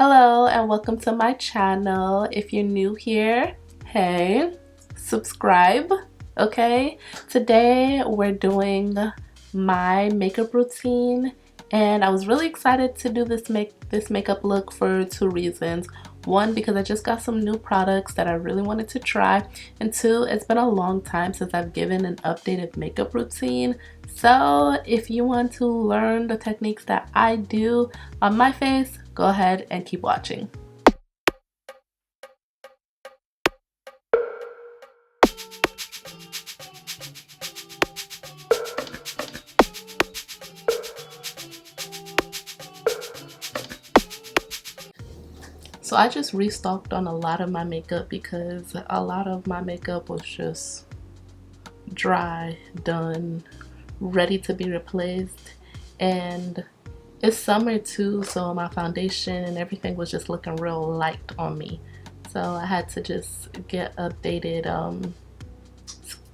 Hello and welcome to my channel. If you're new here, hey, subscribe, okay? Today we're doing my makeup routine and I was really excited to do this makeup look for two reasons. One, because I just got some new products that I really wanted to try, and two, it's been a long time since I've given an updated makeup routine. So if you want to learn the techniques that I do on my face, go ahead and keep watching. So I just restocked on a lot of my makeup because a lot of my makeup was just dry, done, ready to be replaced. And it's summer too, so my foundation and everything was just looking real light on me. So I had to just get updated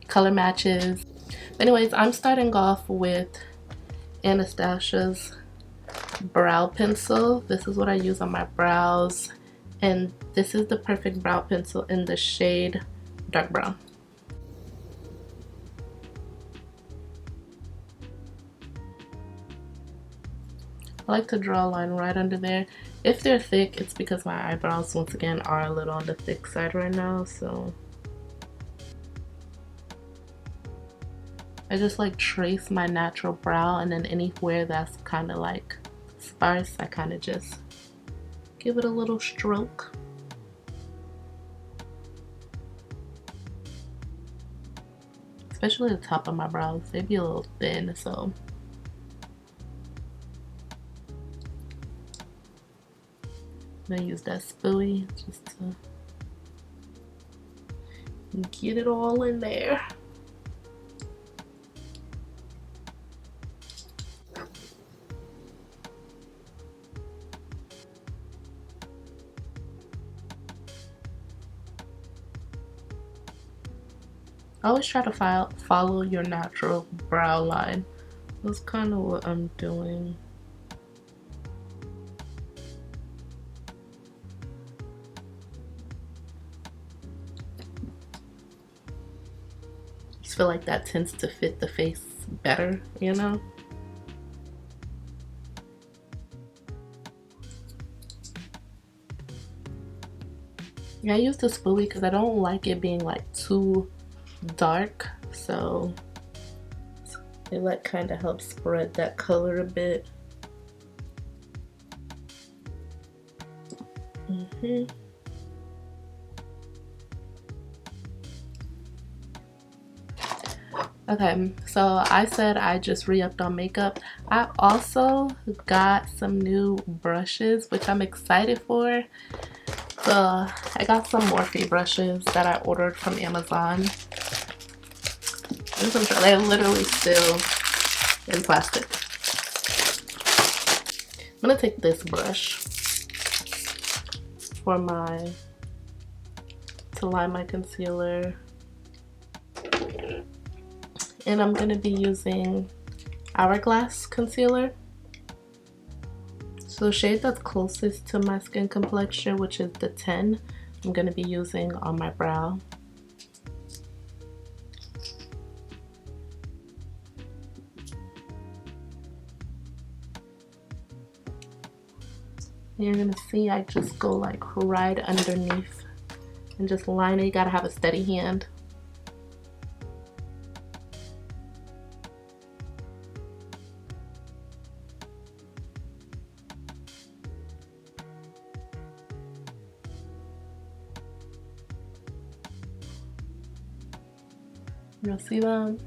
color matches. But anyways, I'm starting off with Anastasia's brow pencil. This is what I use on my brows. And this is the Perfect brow pencil in the shade dark brown. I like to draw a line right under there. If they're thick, it's because my eyebrows once again are a little on the thick side right now, so I just like trace my natural brow, and then anywhere that's kind of like sparse, I kind of just give it a little stroke. Especially the top of my brows, they be a little thin, so I'm gonna use that spoolie just to get it all in there. I always try to follow your natural brow line. That's kind of what I'm doing. I just feel like that tends to fit the face better, you know? Yeah, I use the spoolie because I don't like it being like too dark, so it like kind of helps spread that color a bit. Okay, so I said I just re-upped on makeup. I also got some new brushes, which I'm excited for. So I got some Morphe brushes that I ordered from Amazon. They're literally still in plastic. I'm gonna take this brush to line my concealer. And I'm gonna be using Hourglass concealer. So the shade that's closest to my skin complexion, which is the 10, I'm gonna be using on my brow. And you're gonna see I just go like right underneath and just line it. You gotta have a steady hand. You'll see them.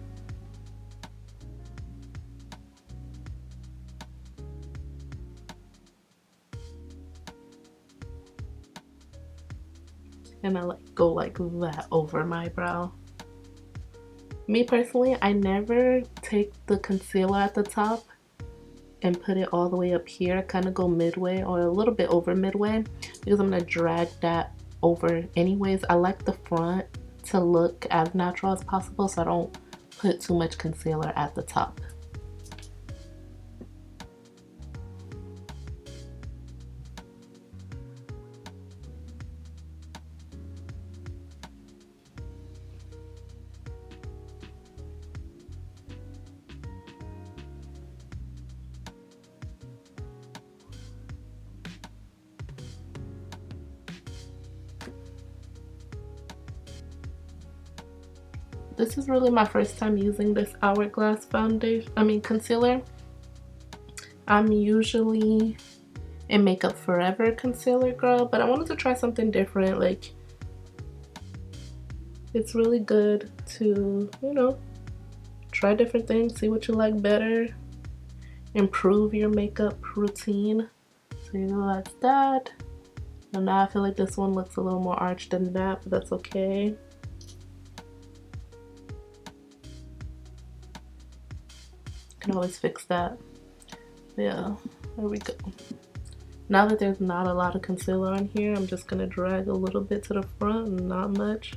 And I like go like that over my brow. Me personally, I never take the concealer at the top and put it all the way up here. I kind of go midway or a little bit over midway because I'm gonna drag that over anyways. I like the front to look as natural as possible, so I don't put too much concealer at the top. this is really my first time using this Hourglass concealer. I'm usually a Makeup Forever concealer girl, but I wanted to try something different. Like, it's really good to, you know, try different things, see what you like better, improve your makeup routine. So you know, that's that. And now I feel like this one looks a little more arched than that, but that's okay. Can always fix that. Yeah, there we go. Now that there's not a lot of concealer on here, I'm just gonna drag a little bit to the front and not much.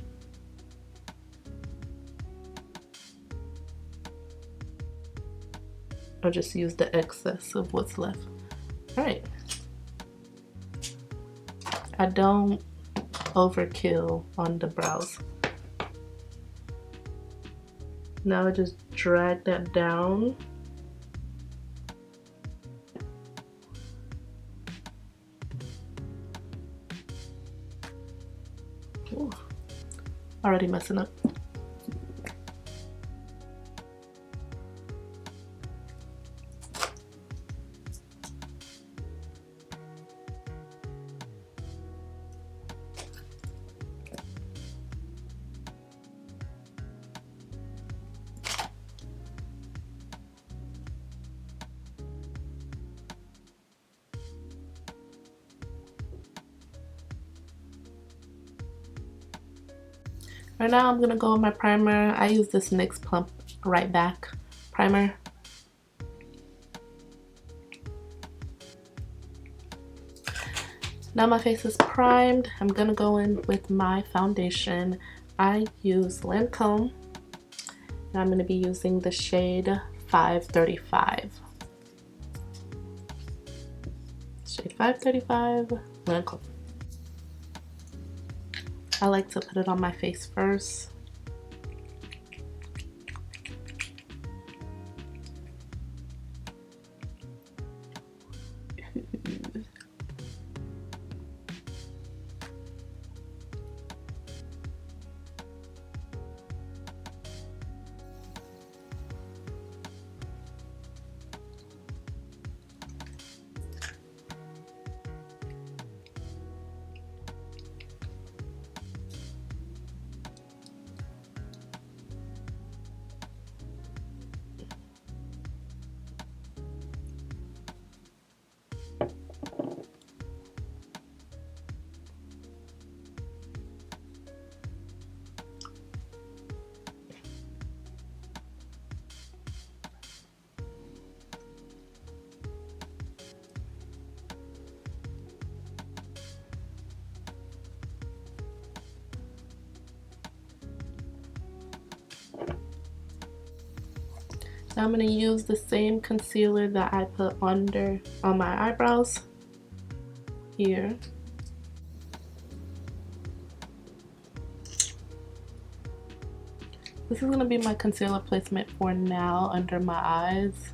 Or just use the excess of what's left. Alright. I don't overkill on the brows. Now I just drag that down. Ooh, already messing up. Right now I'm gonna go with my primer. I use this NYX Plump Right Back primer. Now my face is primed. I'm gonna go in with my foundation. I use Lancôme, and I'm gonna be using the shade 535. Shade 535, Lancôme. I like to put it on my face first. Now I'm going to use the same concealer that I put on my eyebrows here. This is going to be my concealer placement for now under my eyes.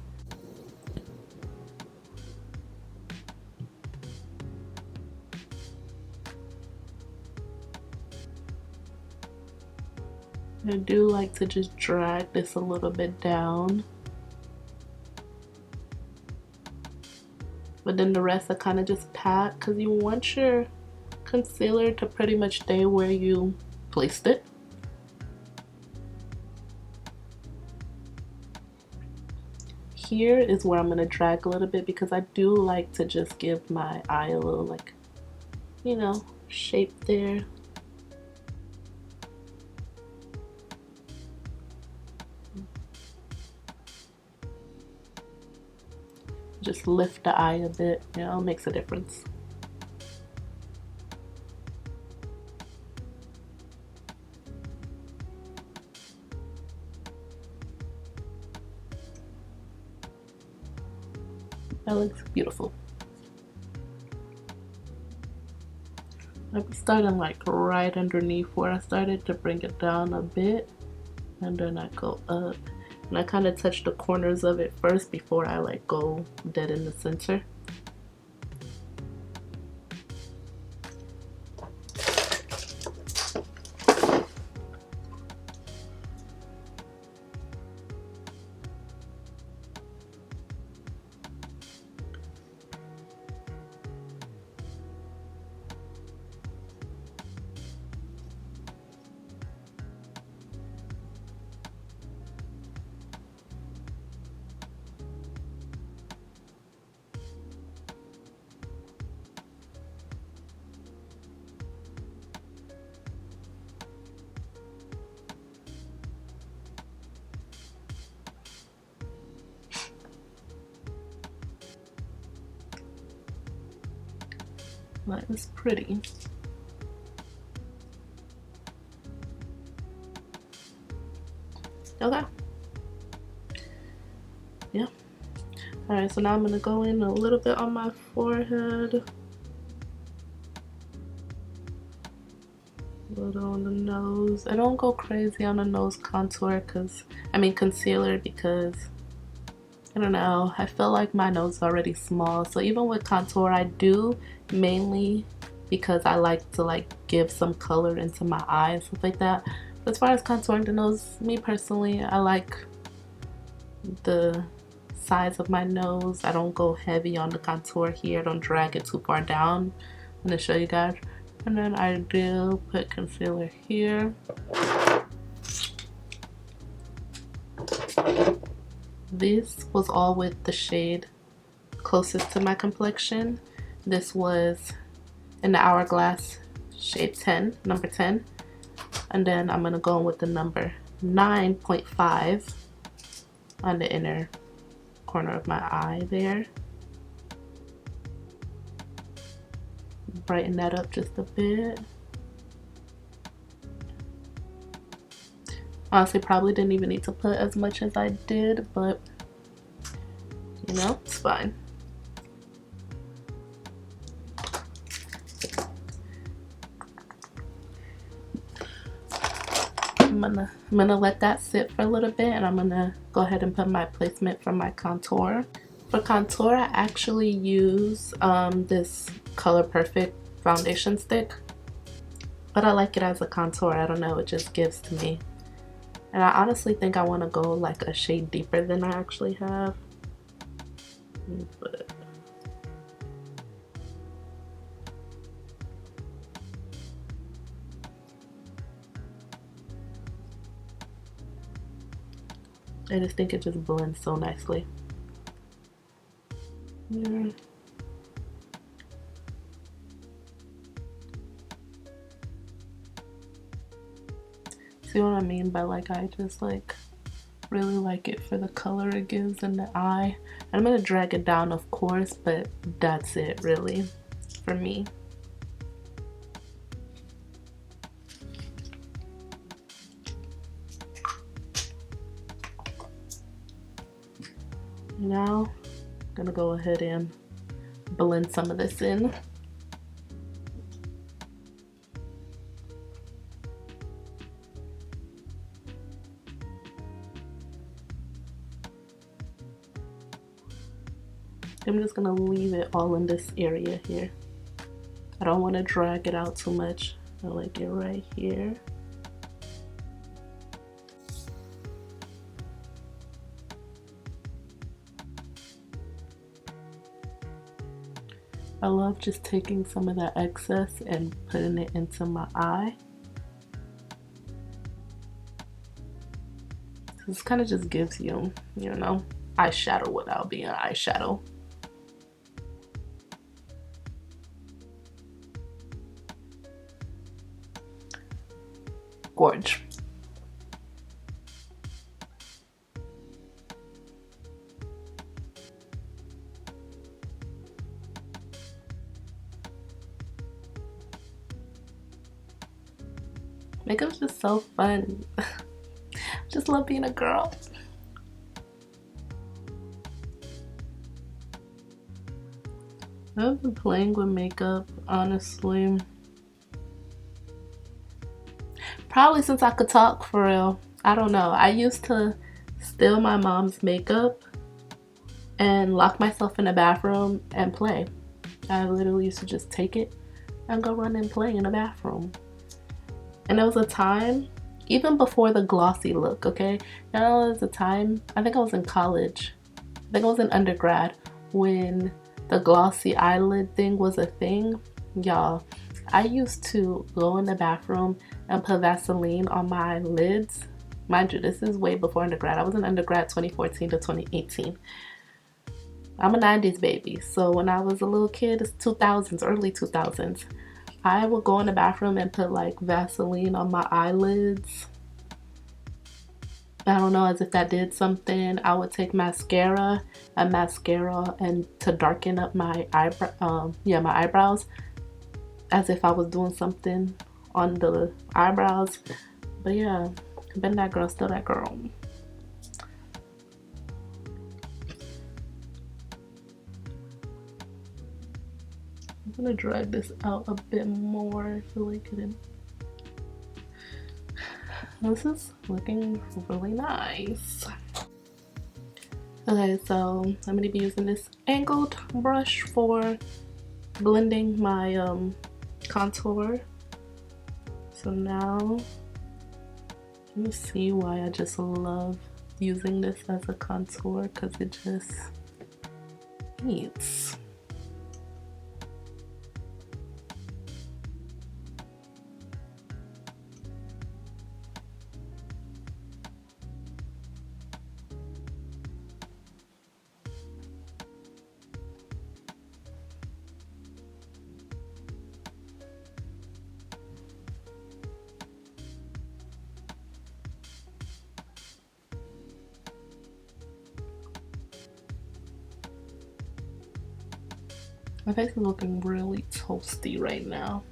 I do like to just drag this a little bit down. But then the rest I kind of just pat, because you want your concealer to pretty much stay where you placed it. Here is where I'm going to drag a little bit, because I do like to just give my eye a little, like, you know, shape there. Just lift the eye a bit, you know, makes a difference. That looks beautiful. I'm starting like right underneath where I started to bring it down a bit, and then I go up. And I kind of touch the corners of it first before I like go dead in the center. That is pretty. Okay. Yeah. Alright, so now I'm going to go in a little bit on my forehead. A little on the nose. I don't go crazy on the nose contour concealer because I don't know, I feel like my nose is already small. So even with contour, I do mainly because I like to give some color into my eye and stuff like that. But as far as contouring the nose, me personally, I like the size of my nose. I don't go heavy on the contour here. I don't drag it too far down. I'm going to show you guys. And then I do put concealer here. This was all with the shade closest to my complexion. This was in the Hourglass shade 10, number 10. And then I'm going to go in with the number 9.5 on the inner corner of my eye there. Brighten that up just a bit. Honestly, probably didn't even need to put as much as I did, but you know, it's fine. I'm gonna let that sit for a little bit, and I'm gonna go ahead and put my placement for my contour. For contour, I actually use this Color Perfect foundation stick, but I like it as a contour. I don't know, it just gives to me. And I honestly think I want to go like a shade deeper than I actually have. But I just think it just blends so nicely. Yeah. See what I mean by I just really like it for the color it gives in the eye. I'm gonna drag it down, of course, but that's it really for me. Now I'm gonna go ahead and blend some of this in. I'm just gonna leave it all in this area here. I don't want to drag it out too much. I like it right here. I love just taking some of that excess and putting it into my eye. This kind of just gives you, you know, eyeshadow without being eyeshadow. Gorge. Makeup's just so fun. Just love being a girl. I've been playing with makeup, honestly. Probably since I could talk, for real. I don't know. I used to steal my mom's makeup and lock myself in the bathroom and play. I literally used to just take it and go run and play in the bathroom. And there was a time, even before the glossy look, okay? There was a time, I think I was in college. I think I was in undergrad when the glossy eyelid thing was a thing. Y'all, I used to go in the bathroom and put Vaseline on my lids. Mind you, this is way before undergrad. I was in undergrad 2014 to 2018. I'm a 90s baby, so when I was a little kid, it's 2000s, early 2000s. I would go in the bathroom and put Vaseline on my eyelids. I don't know, as if that did something. I would take mascara and to darken up my my eyebrows, as if I was doing something on the eyebrows. But yeah, been that girl, still that girl. I'm gonna drag this out a bit more. I feel like it. This is looking really nice. Okay, so I'm gonna be using this angled brush for blending my contour. So now you see why I just love using this as a contour, because it just needs. My face is looking really toasty right now.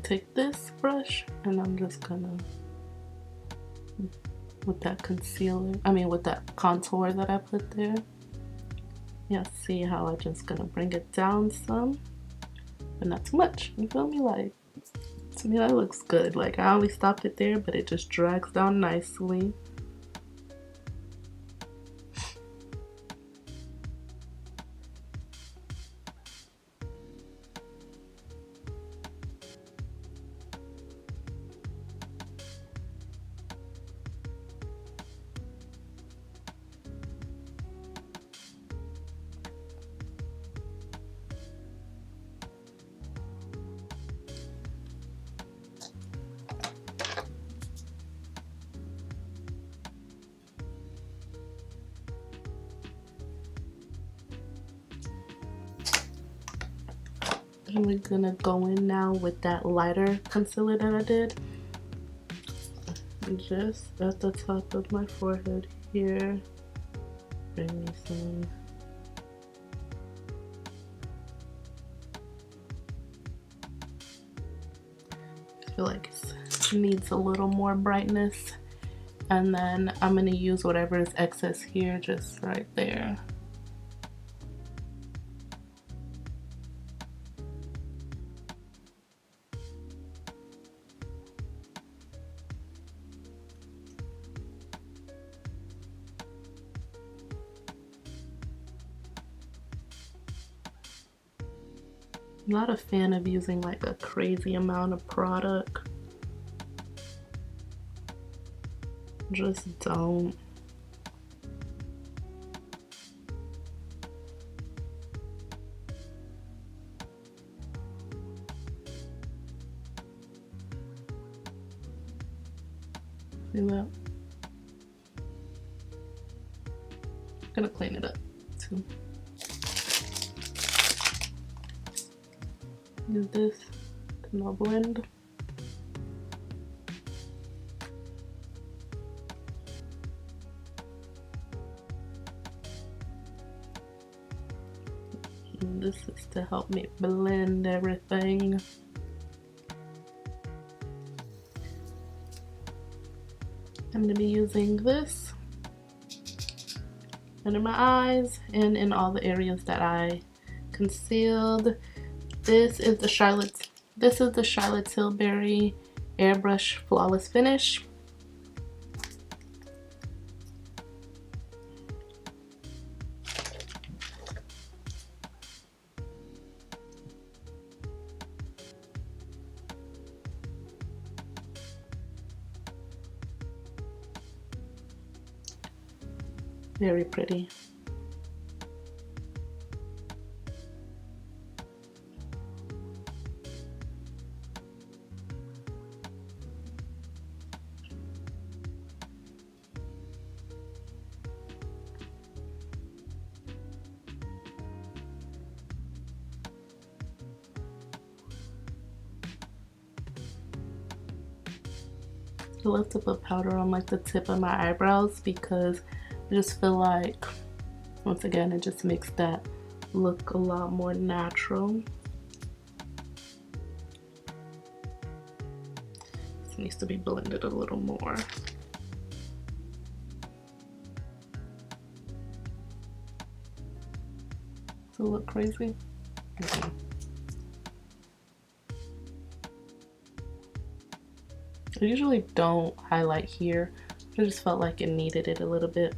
Take this brush and I'm just gonna, with that concealer, with that contour that I put there, yeah, see how I'm just gonna bring it down some, but not too much, you feel me? Like, to me that looks good. Like, I only stopped it there, but it just drags down nicely. And we're gonna go in now with that lighter concealer that I did. Just at the top of my forehead here. Bring me some. I feel like it needs a little more brightness. And then I'm gonna use whatever is excess here, just right there. I'm not a fan of using like a crazy amount of product. Just don't. See that? I'm gonna clean it up too. Use this to now blend. And this is to help me blend everything. I'm gonna be using this under my eyes and in all the areas that I concealed. This is the Charlotte Tilbury Airbrush Flawless Finish. Very pretty. I love to put powder on like the tip of my eyebrows because I just feel like, once again, it just makes that look a lot more natural. This needs to be blended a little more. Does it look crazy? Okay. I usually don't highlight here. I just felt like it needed it a little bit.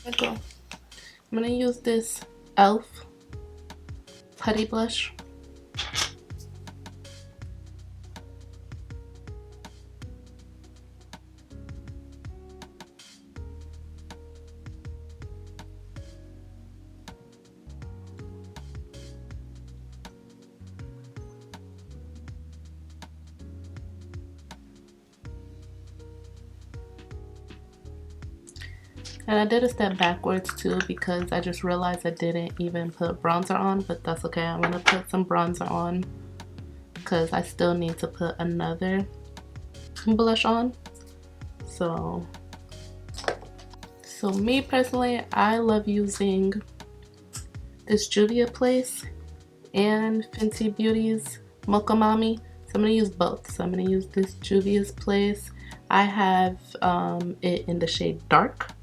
Okay. I'm gonna use this e.l.f. putty blush. And I did a step backwards too because I just realized I didn't even put bronzer on, but that's okay. I'm gonna put some bronzer on because I still need to put another blush on. So me personally, I love using this Juvia place and Fenty Beauty's Mocha Mami. So I'm gonna use both. So I'm gonna use this Juvia's place. I have it in the shade dark.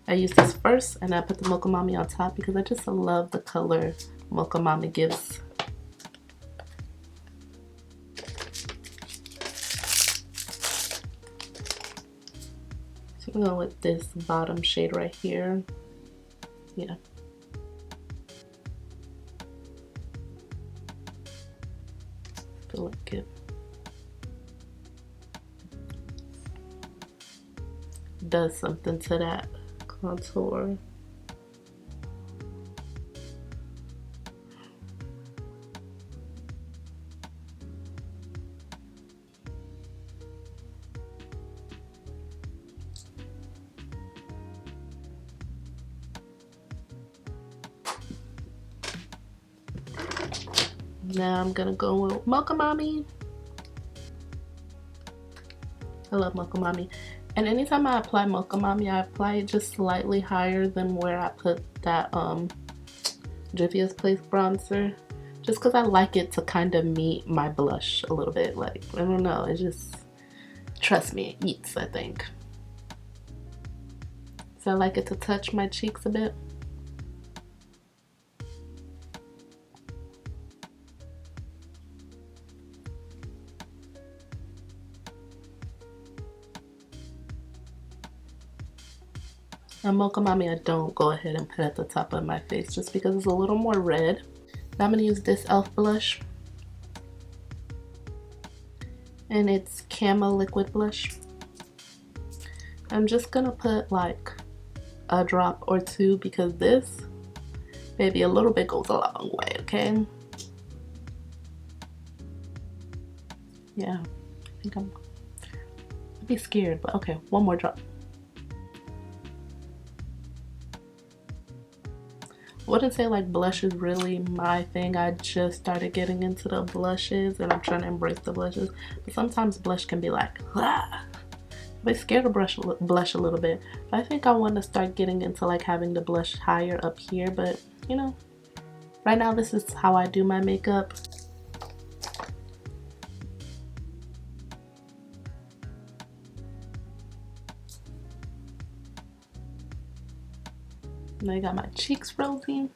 I use this first and I put the Mocha Mami on top because I just love the color Mocha Mami gives. So I'm going with this bottom shade right here. Yeah. Feel like it does something to that contour. Now I'm gonna go with Mocha Mami. I love Mocha Mami. And anytime I apply Mocha Mami, I apply it just slightly higher than where I put that Juvia's Place bronzer. Just because I like it to kind of meet my blush a little bit. Like, I don't know, it just, trust me, it eats, I think. So I like it to touch my cheeks a bit. And Mocha Mami I don't go ahead and put at the top of my face just because it's a little more red. Now I'm going to use this e.l.f. blush. And it's Camo Liquid Blush. I'm just going to put like a drop or two because this, baby, a little bit goes a long way, okay? Yeah, I think I'd be scared, but okay, one more drop. I wouldn't say like blush is really my thing. I just started getting into the blushes and I'm trying to embrace the blushes. But sometimes blush can be like, ah. I'm scared to blush a little bit. But I think I want to start getting into like having the blush higher up here. But you know, right now this is how I do my makeup. Now I got my cheeks rosy.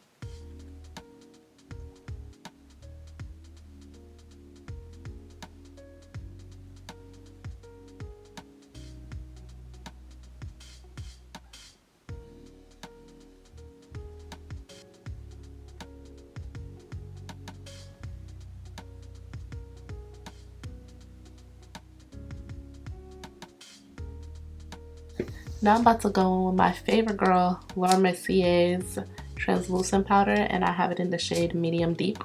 Now I'm about to go in with my favorite girl, Laura Mercier's translucent powder, and I have it in the shade medium deep.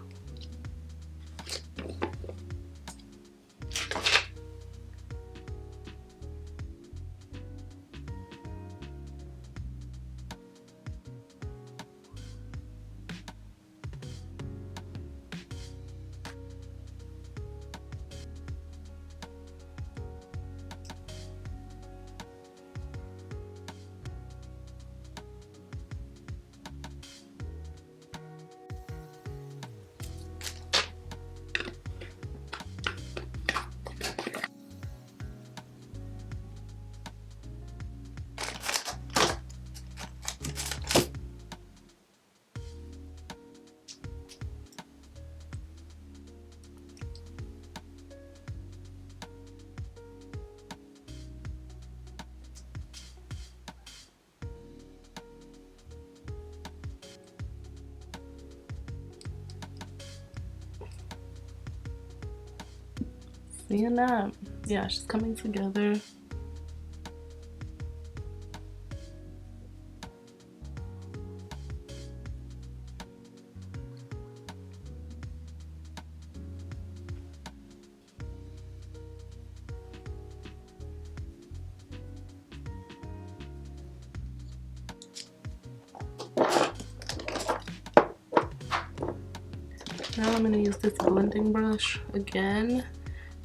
Seeing that? Yeah, she's coming together. Now I'm gonna use this blending brush again,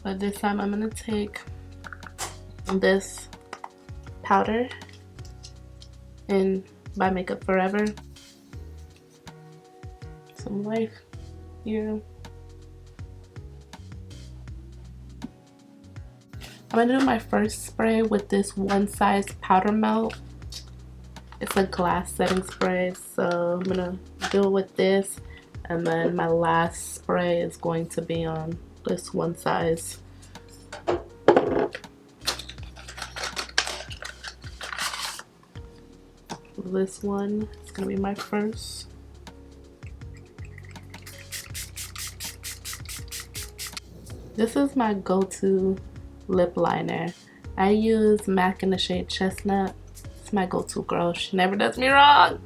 but this time I'm gonna take this powder in by Makeup Forever. Some life here. I'm gonna do my first spray with this One Size Powder Melt. It's a glass setting spray, so I'm gonna do it with this, and then my last spray is going to be on this One Size. This one is gonna be my first. This is my go-to lip liner. I use MAC in the shade Chestnut. It's my go-to girl. She never does me wrong.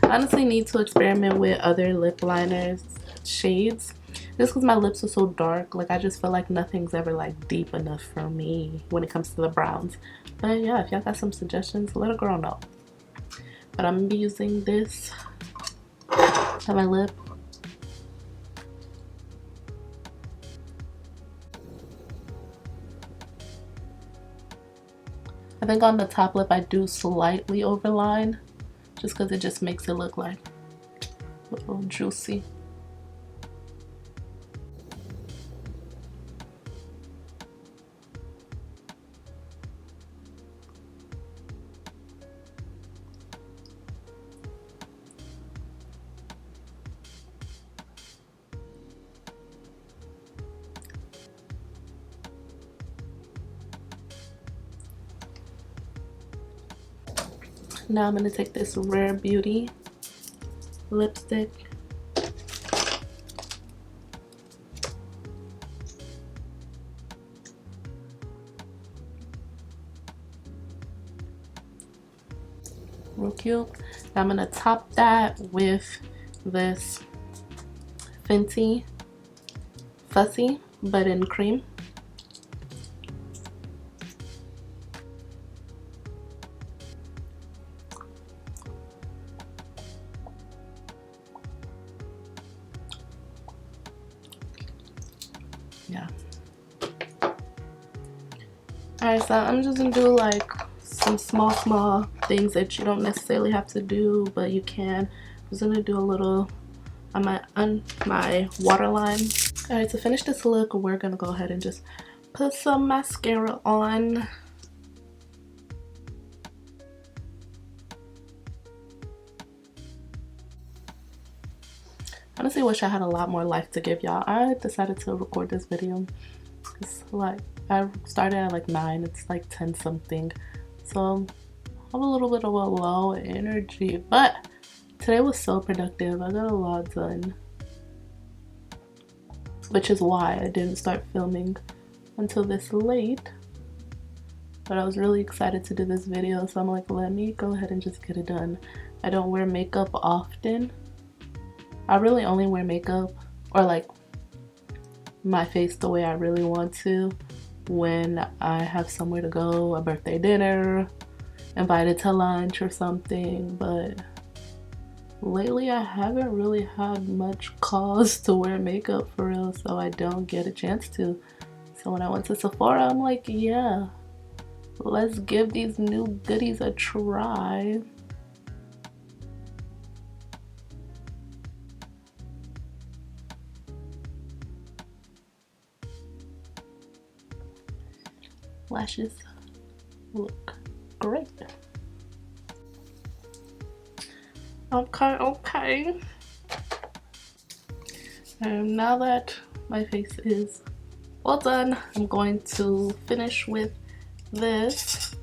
I honestly need to experiment with other lip liners shades, just because my lips are so dark. Like, I just feel like nothing's ever like deep enough for me when it comes to the browns. But yeah, if y'all got some suggestions, let a girl know. But I'm gonna be using this on my lip. I think on the top lip I do slightly overline, just because it just makes it look like a little juicy. Now I'm going to take this Rare Beauty lipstick. Real cute. Now I'm going to top that with this Fenty Fussy, but in cream. Yeah. Alright, so I'm just gonna do like some small things that you don't necessarily have to do, but you can. I'm just gonna do a little on my waterline. Alright, to finish this look, we're gonna go ahead and just put some mascara on. I honestly wish I had a lot more life to give y'all. I decided to record this video. It's like, I started at like 9, it's like 10 something. So I have a little bit of a low energy, but today was so productive. I got a lot done, which is why I didn't start filming until this late. but I was really excited to do this video, so I'm like, let me go ahead and just get it done. I don't wear makeup often. I really only wear makeup, or like my face the way I really want to, when I have somewhere to go, a birthday dinner, invited to lunch or something. But lately I haven't really had much cause to wear makeup for real, so I don't get a chance to. So when I went to Sephora, I'm like, yeah, let's give these new goodies a try. Lashes look great. Okay. And now that my face is all done, I'm going to finish with this.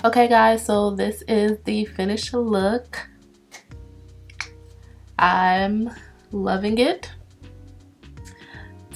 Okay guys, so this is the finished look. I'm loving it.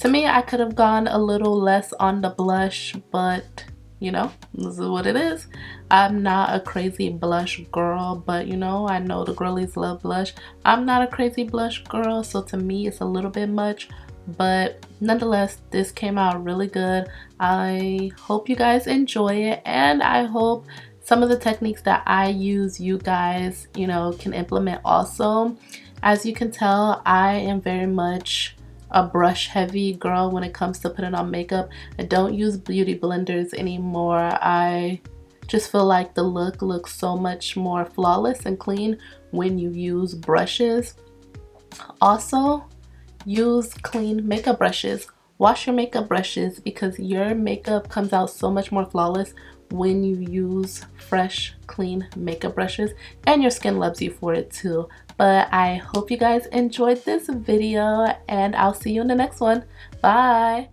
To me, I could have gone a little less on the blush, but you know, this is what it is. I'm not a crazy blush girl, but you know, I know the girlies love blush. I'm not a crazy blush girl, so to me it's a little bit much, but nonetheless, this came out really good. I hope you guys enjoy it, and I hope some of the techniques that I use, you guys, you know, can implement also. As you can tell, I am very much a brush heavy girl when it comes to putting on makeup. I don't use beauty blenders anymore. I just feel like the look looks so much more flawless and clean when you use brushes. Also, use clean makeup brushes. Wash your makeup brushes, because your makeup comes out so much more flawless when you use fresh, clean makeup brushes, and your skin loves you for it too. But I hope you guys enjoyed this video, and I'll see you in the next one. Bye!